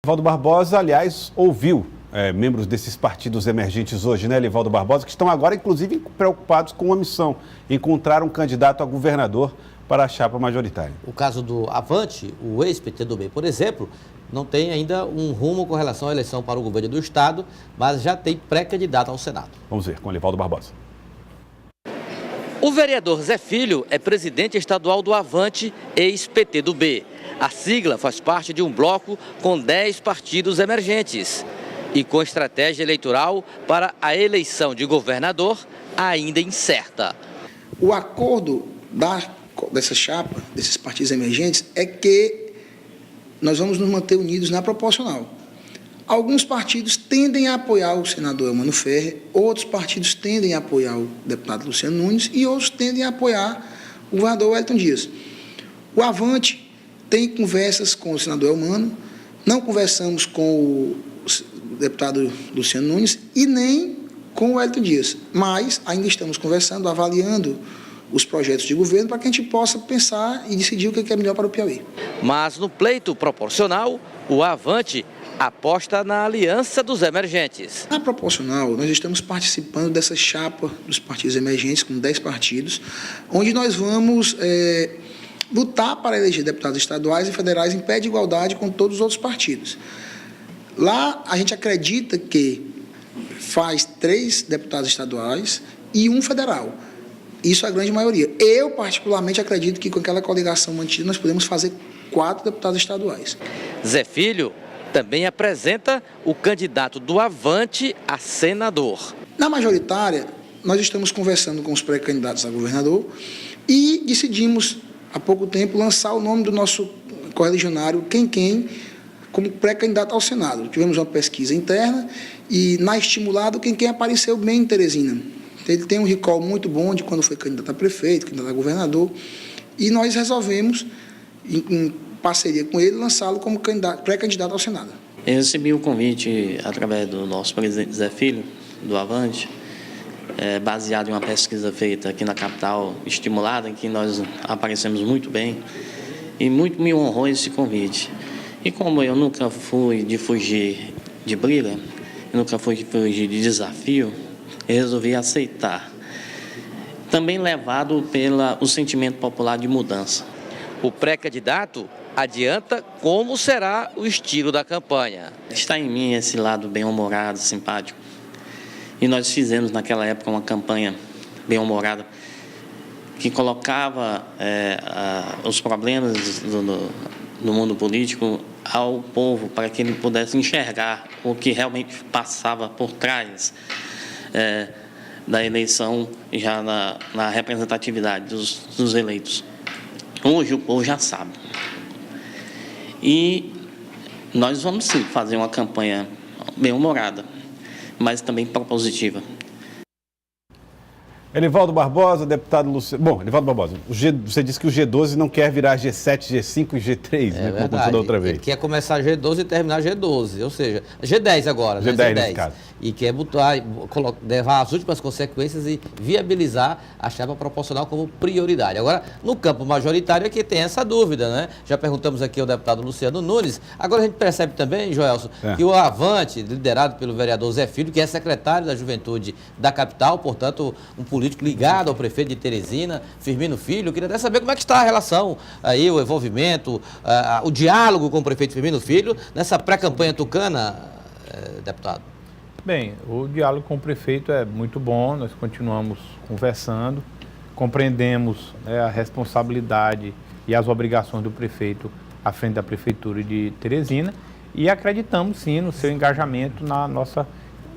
Evaldo Barbosa, aliás, ouviu membros desses partidos emergentes hoje, né, Evaldo Barbosa, que estão agora, inclusive, preocupados com uma missão, encontrar um candidato a governador para a chapa majoritária. O caso do Avante, o ex-PTDB, por exemplo, não tem ainda um rumo com relação à eleição para o governo do Estado, mas já tem pré-candidato ao Senado. Vamos ver com o Evaldo Barbosa. O vereador Zé Filho é presidente estadual do Avante, ex-PTDB. A sigla faz parte de um bloco com 10 partidos emergentes e com estratégia eleitoral para a eleição de governador ainda incerta. O acordo dessa chapa, desses partidos emergentes, é que nós vamos nos manter unidos na proporcional. Alguns partidos tendem a apoiar o senador Eumano Ferrer, outros partidos tendem a apoiar o deputado Luciano Nunes e outros tendem a apoiar o governador Wellington Dias. O Avante tem conversas com o senador Eumano, não conversamos com o deputado Luciano Nunes e nem com o Wellington Dias, mas ainda estamos conversando, avaliando os projetos de governo para que a gente possa pensar e decidir o que é melhor para o Piauí. Mas no pleito proporcional, o Avante aposta na aliança dos emergentes. Na proporcional, nós estamos participando dessa chapa dos partidos emergentes, com 10 partidos, onde nós vamos lutar para eleger deputados estaduais e federais em pé de igualdade com todos os outros partidos. Lá, a gente acredita que faz 3 deputados estaduais e 1 federal. Isso é a grande maioria. Eu, particularmente, acredito que com aquela coligação mantida, nós podemos fazer 4 deputados estaduais. Zé Filho também apresenta o candidato do Avante a senador. Na majoritária, nós estamos conversando com os pré-candidatos a governador e decidimos, há pouco tempo, lançar o nome do nosso correligionário Quem, como pré-candidato ao Senado. Tivemos uma pesquisa interna e, na Estimulado, Quem apareceu bem em Teresina. Ele tem um recall muito bom de quando foi candidato a prefeito, candidato a governador, e nós resolvemos, em parceria com ele, lançá-lo como pré-candidato ao Senado. Eu recebi o convite através do nosso presidente Zé Filho, do Avante, baseado em uma pesquisa feita aqui na capital, Estimulada, em que nós aparecemos muito bem, e muito me honrou esse convite. E como eu nunca fui de fugir de briga, eu nunca fui de fugir de desafio, eu resolvi aceitar. Também levado pelo sentimento popular de mudança. O pré-candidato adianta como será o estilo da campanha. Está em mim esse lado bem-humorado, simpático. E nós fizemos naquela época uma campanha bem-humorada que colocava os problemas do mundo político ao povo para que ele pudesse enxergar o que realmente passava por trás da eleição, já na representatividade dos eleitos. Hoje o povo já sabe. E nós vamos sim fazer uma campanha bem-humorada, mas também propositiva. Evaldo Barbosa, deputado Luciano... Bom, Evaldo Barbosa, você disse que o G12 não quer virar G7, G5 e G3, né? Como aconteceu da outra vez. Ele quer começar G12 e terminar G12, ou seja, G10 agora, G10, né? nesse caso. E quer levar as últimas consequências e viabilizar a chapa proporcional como prioridade. Agora, no campo majoritário é que tem essa dúvida, né? Já perguntamos aqui ao deputado Luciano Nunes. Agora a gente percebe também, Joelson, que o Avante, liderado pelo vereador Zé Filho, que é secretário da Juventude da capital, portanto, um político ligado ao prefeito de Teresina, Firmino Filho. Eu queria até saber como é que está a relação aí, o envolvimento, o diálogo com o prefeito Firmino Filho nessa pré-campanha tucana, deputado. Bem, o diálogo com o prefeito é muito bom, nós continuamos conversando, compreendemos a responsabilidade e as obrigações do prefeito à frente da Prefeitura de Teresina e acreditamos sim no seu engajamento na nossa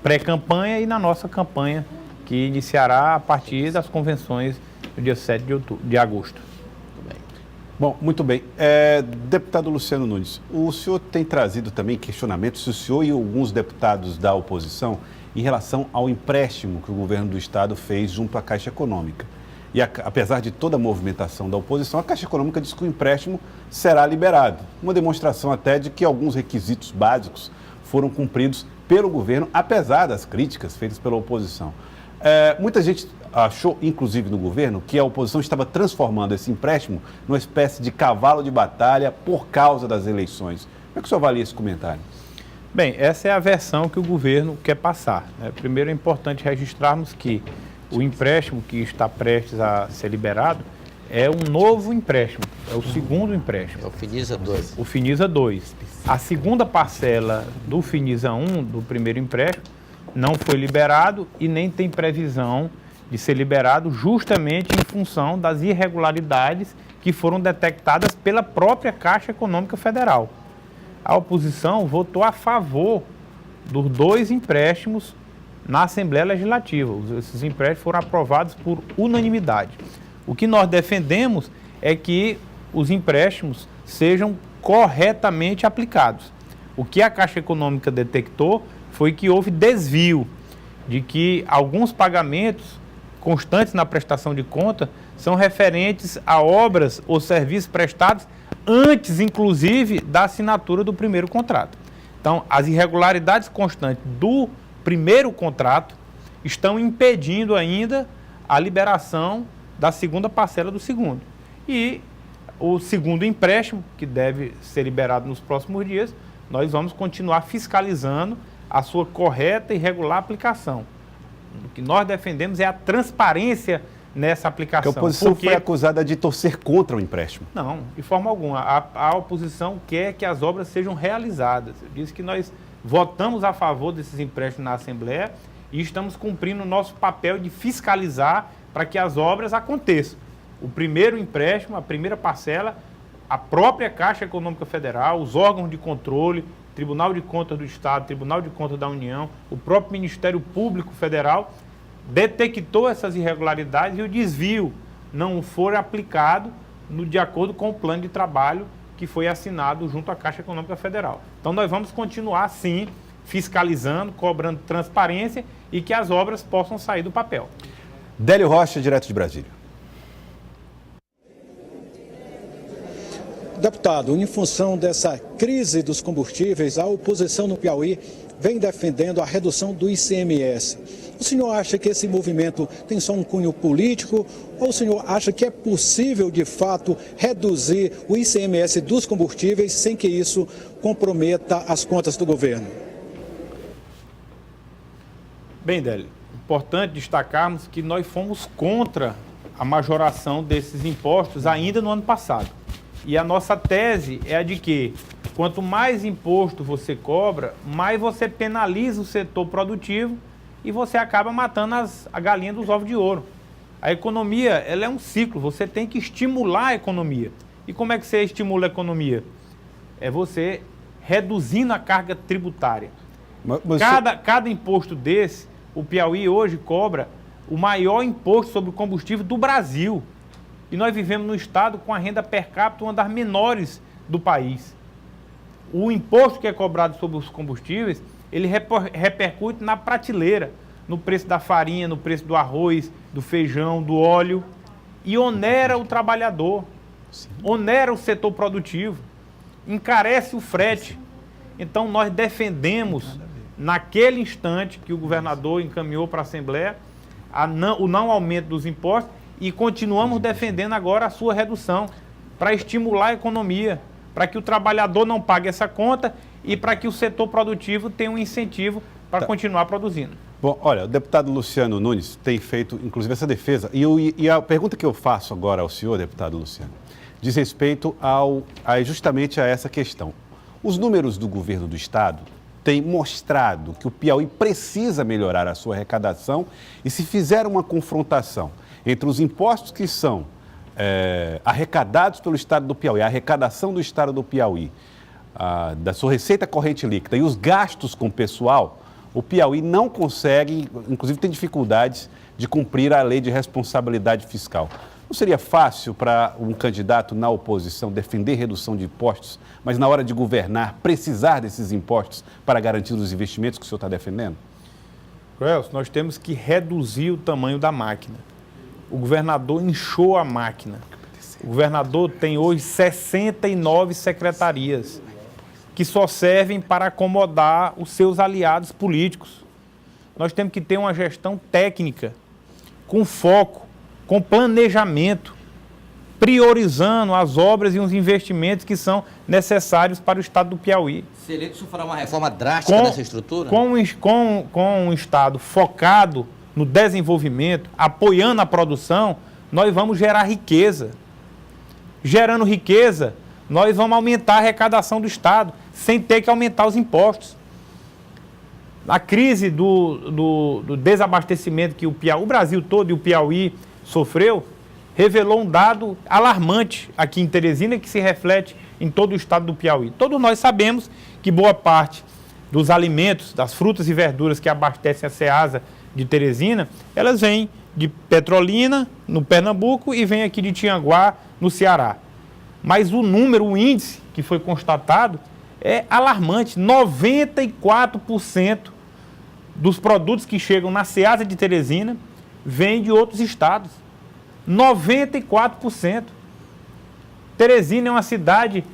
pré-campanha e na nossa campanha que iniciará a partir das convenções no dia 7 de agosto. Bom, muito bem. Deputado Luciano Nunes, o senhor tem trazido também questionamentos, o senhor e alguns deputados da oposição, em relação ao empréstimo que o governo do Estado fez junto à Caixa Econômica. E apesar de toda a movimentação da oposição, a Caixa Econômica diz que o empréstimo será liberado. Uma demonstração até de que alguns requisitos básicos foram cumpridos pelo governo, apesar das críticas feitas pela oposição. Muita gente achou, inclusive no governo, que a oposição estava transformando esse empréstimo numa espécie de cavalo de batalha por causa das eleições. Como é que o senhor avalia esse comentário? Bem, essa é a versão que o governo quer passar, né? Primeiro é importante registrarmos que o empréstimo que está prestes a ser liberado é um novo empréstimo, é o segundo empréstimo. É o Finisa 2. O Finisa 2. A segunda parcela do Finisa 1, do primeiro empréstimo, não foi liberado e nem tem previsão de ser liberado justamente em função das irregularidades que foram detectadas pela própria Caixa Econômica Federal. A oposição votou a favor dos 2 empréstimos na Assembleia Legislativa. Esses empréstimos foram aprovados por unanimidade. O que nós defendemos é que os empréstimos sejam corretamente aplicados. O que a Caixa Econômica detectou foi que houve desvio, de que alguns pagamentos constantes na prestação de conta são referentes a obras ou serviços prestados antes, inclusive, da assinatura do primeiro contrato. Então, as irregularidades constantes do primeiro contrato estão impedindo ainda a liberação da segunda parcela do segundo. E o segundo empréstimo, que deve ser liberado nos próximos dias, nós vamos continuar fiscalizando a sua correta e regular aplicação. O que nós defendemos é a transparência nessa aplicação. Porque a oposição foi acusada de torcer contra o empréstimo. Não, de forma alguma. A oposição quer que as obras sejam realizadas. Eu disse que nós votamos a favor desses empréstimos na Assembleia e estamos cumprindo o nosso papel de fiscalizar para que as obras aconteçam. O primeiro empréstimo, a primeira parcela, a própria Caixa Econômica Federal, os órgãos de controle, Tribunal de Contas do Estado, Tribunal de Contas da União, o próprio Ministério Público Federal, detectou essas irregularidades e o desvio não foi aplicado de acordo com o plano de trabalho que foi assinado junto à Caixa Econômica Federal. Então nós vamos continuar, sim, fiscalizando, cobrando transparência e que as obras possam sair do papel. Délio Rocha, direto de Brasília. Deputado, em função dessa crise dos combustíveis, a oposição no Piauí vem defendendo a redução do ICMS. O senhor acha que esse movimento tem só um cunho político ou o senhor acha que é possível, de fato, reduzir o ICMS dos combustíveis sem que isso comprometa as contas do governo? Bem, Délio, importante destacarmos que nós fomos contra a majoração desses impostos ainda no ano passado. E a nossa tese é a de que quanto mais imposto você cobra, mais você penaliza o setor produtivo e você acaba matando a galinha dos ovos de ouro. A economia, ela é um ciclo, você tem que estimular a economia. E como é que você estimula a economia? É você reduzindo a carga tributária. Cada imposto desse, o Piauí hoje cobra o maior imposto sobre o combustível do Brasil. E nós vivemos num estado com a renda per capita uma das menores do país. O imposto que é cobrado sobre os combustíveis, ele repercute na prateleira, no preço da farinha, no preço do arroz, do feijão, do óleo, e onera o trabalhador, onera o setor produtivo, encarece o frete. Então nós defendemos, naquele instante que o governador encaminhou para a Assembleia, o não aumento dos impostos, e continuamos defendendo agora a sua redução, para estimular a economia, para que o trabalhador não pague essa conta e para que o setor produtivo tenha um incentivo para continuar produzindo. Bom, olha, o deputado Luciano Nunes tem feito, inclusive, essa defesa. E a pergunta que eu faço agora ao senhor, deputado Luciano, diz respeito justamente a essa questão. Os números do governo do Estado têm mostrado que o Piauí precisa melhorar a sua arrecadação e se fizer uma confrontação entre os impostos que são arrecadados pelo Estado do Piauí, a arrecadação do Estado do Piauí, da sua receita corrente líquida e os gastos com pessoal, o Piauí não consegue, inclusive tem dificuldades de cumprir a lei de responsabilidade fiscal. Não seria fácil para um candidato na oposição defender redução de impostos, mas na hora de governar precisar desses impostos para garantir os investimentos que o senhor está defendendo? Wells, nós temos que reduzir o tamanho da máquina. O governador inchou a máquina. O governador tem hoje 69 secretarias que só servem para acomodar os seus aliados políticos. Nós temos que ter uma gestão técnica, com foco, com planejamento. priorizando as obras e os investimentos que são necessários para o estado do Piauí. Se eleito, isso fará uma reforma drástica nessa estrutura? Com um estado focado no desenvolvimento, apoiando a produção, nós vamos gerar riqueza. Gerando riqueza, nós vamos aumentar a arrecadação do estado, sem ter que aumentar os impostos. A crise do desabastecimento que o Brasil todo e o Piauí sofreu, revelou um dado alarmante aqui em Teresina, que se reflete em todo o estado do Piauí. Todos nós sabemos que boa parte dos alimentos, das frutas e verduras que abastecem a Ceasa de Teresina, elas vêm de Petrolina, no Pernambuco, e vêm aqui de Tianguá, no Ceará. Mas o índice que foi constatado é alarmante. 94% dos produtos que chegam na Ceasa de Teresina vêm de outros estados. 94%. Teresina é uma cidade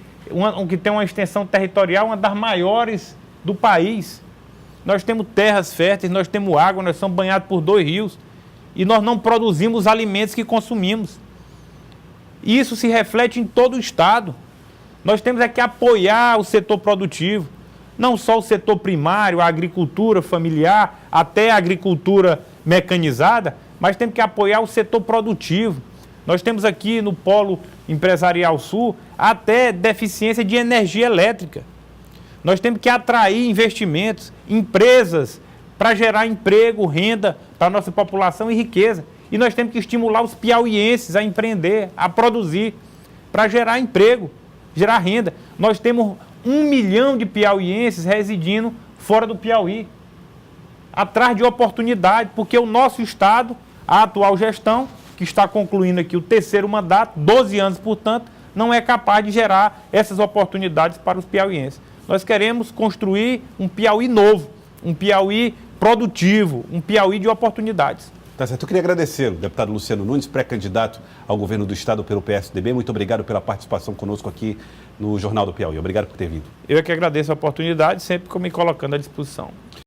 que tem uma extensão territorial, uma das maiores do país. Nós temos terras férteis, nós temos água, nós somos banhados por 2 rios e nós não produzimos os alimentos que consumimos. Isso se reflete em todo o estado. Nós temos que apoiar o setor produtivo, não só o setor primário, a agricultura familiar, até a agricultura mecanizada, mas temos que apoiar o setor produtivo. Nós temos aqui no Polo Empresarial Sul até deficiência de energia elétrica. Nós temos que atrair investimentos, empresas, para gerar emprego, renda para a nossa população e riqueza. E nós temos que estimular os piauienses a empreender, a produzir, para gerar emprego, gerar renda. Nós temos 1 milhão de piauienses residindo fora do Piauí, atrás de oportunidade, porque o nosso estado, a atual gestão, que está concluindo aqui o 3º mandato, 12 anos, portanto, não é capaz de gerar essas oportunidades para os piauienses. Nós queremos construir um Piauí novo, um Piauí produtivo, um Piauí de oportunidades. Tá certo. Eu queria agradecer o deputado Luciano Nunes, pré-candidato ao governo do estado pelo PSDB. Muito obrigado pela participação conosco aqui no Jornal do Piauí. Obrigado por ter vindo. Eu é que agradeço a oportunidade, sempre me colocando à disposição.